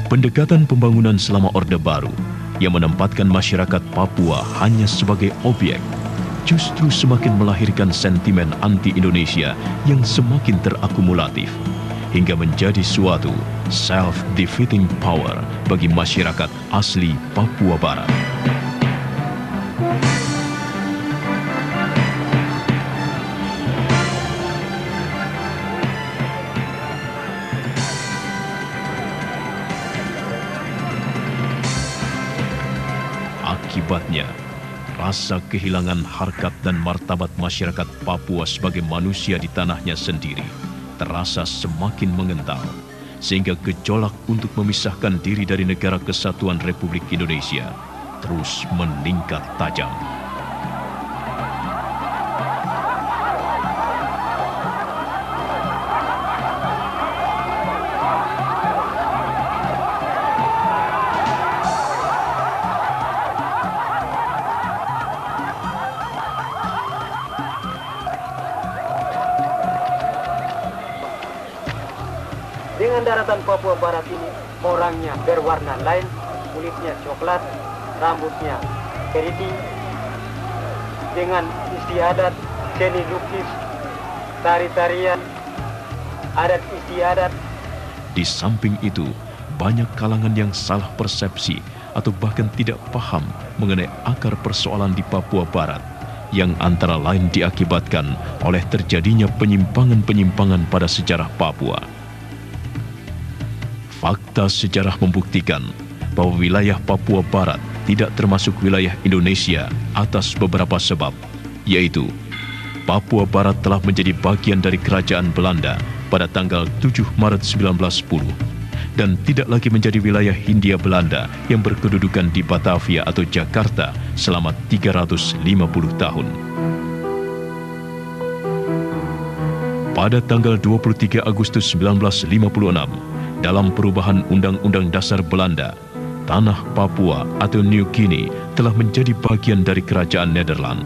Pendekatan pembangunan selama Orde Baru yang menempatkan masyarakat Papua hanya sebagai objek justru semakin melahirkan sentimen anti-Indonesia yang semakin terakumulatif hingga menjadi suatu self-defeating power bagi masyarakat asli Papua Barat. Akibatnya, rasa kehilangan harkat dan martabat masyarakat Papua sebagai manusia di tanahnya sendiri terasa semakin mengental, sehingga gejolak untuk memisahkan diri dari Negara Kesatuan Republik Indonesia terus meningkat tajam. Dengan daratan Papua Barat ini, orangnya berwarna lain, kulitnya coklat, rambutnya keriting, dengan istiadat, seni lukis, tari-tarian, adat istiadat. Di samping itu, banyak kalangan yang salah persepsi atau bahkan tidak paham mengenai akar persoalan di Papua Barat, yang antara lain diakibatkan oleh terjadinya penyimpangan-penyimpangan pada sejarah Papua. Fakta sejarah membuktikan bahwa wilayah Papua Barat tidak termasuk wilayah Indonesia atas beberapa sebab, yaitu Papua Barat telah menjadi bagian dari Kerajaan Belanda pada tanggal 7 Maret 1910 dan tidak lagi menjadi wilayah Hindia Belanda yang berkedudukan di Batavia atau Jakarta selama 350 tahun. Pada tanggal 23 Agustus 1956, dalam perubahan Undang-Undang Dasar Belanda, tanah Papua atau New Guinea telah menjadi bagian dari Kerajaan Nederland.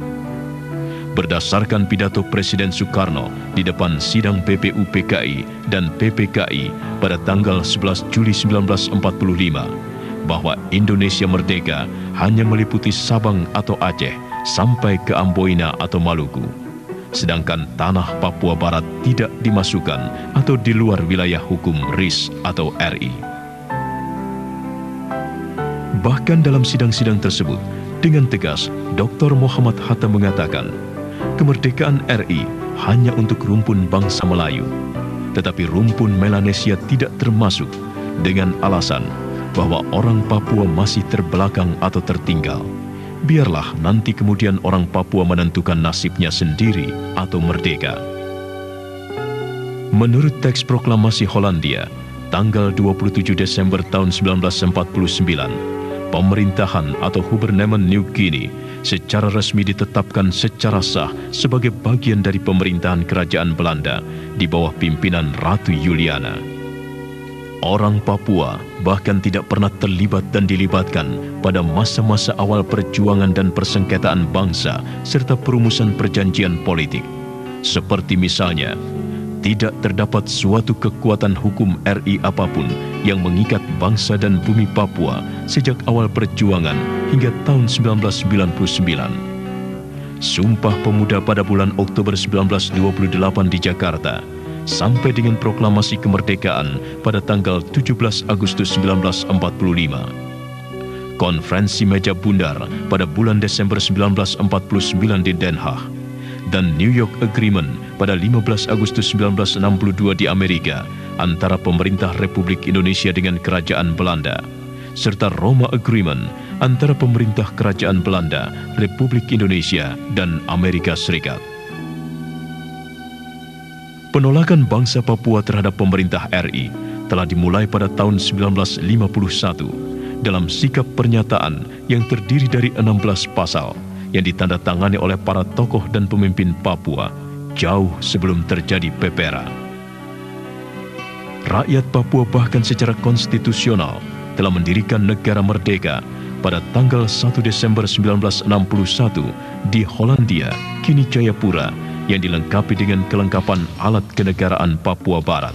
Berdasarkan pidato Presiden Soekarno di depan sidang PPU PKI dan PPKI pada tanggal 11 Juli 1945, bahwa Indonesia merdeka hanya meliputi Sabang atau Aceh sampai ke Amboina atau Maluku, sedangkan tanah Papua Barat tidak dimasukkan atau di luar wilayah hukum RIS atau RI. Bahkan dalam sidang-sidang tersebut, dengan tegas, Dr. Muhammad Hatta mengatakan, kemerdekaan RI hanya untuk rumpun bangsa Melayu, tetapi rumpun Melanesia tidak termasuk, dengan alasan bahwa orang Papua masih terbelakang atau tertinggal. Biarlah nanti kemudian orang Papua menentukan nasibnya sendiri atau merdeka. Menurut teks proklamasi Hollandia, tanggal 27 Desember tahun 1949, pemerintahan atau Gouvernement New Guinea secara resmi ditetapkan secara sah sebagai bagian dari pemerintahan Kerajaan Belanda di bawah pimpinan Ratu Juliana. Orang Papua bahkan tidak pernah terlibat dan dilibatkan pada masa-masa awal perjuangan dan persengketaan bangsa serta perumusan perjanjian politik. Seperti misalnya, tidak terdapat suatu kekuatan hukum RI apapun yang mengikat bangsa dan bumi Papua sejak awal perjuangan hingga tahun 1999. Sumpah Pemuda pada bulan Oktober 1928 di Jakarta, sampai dengan proklamasi kemerdekaan pada tanggal 17 Agustus 1945. Konferensi Meja Bundar pada bulan Desember 1949 di Den Haag, dan New York Agreement pada 15 Agustus 1962 di Amerika antara pemerintah Republik Indonesia dengan Kerajaan Belanda, serta Roma Agreement antara pemerintah Kerajaan Belanda, Republik Indonesia, dan Amerika Serikat. Penolakan bangsa Papua terhadap pemerintah RI telah dimulai pada tahun 1951 dalam sikap pernyataan yang terdiri dari 16 pasal yang ditandatangani oleh para tokoh dan pemimpin Papua jauh sebelum terjadi pepera. Rakyat Papua bahkan secara konstitusional telah mendirikan negara merdeka pada tanggal 1 Desember 1961 di Hollandia, kini Jayapura, yang dilengkapi dengan kelengkapan alat kenegaraan Papua Barat.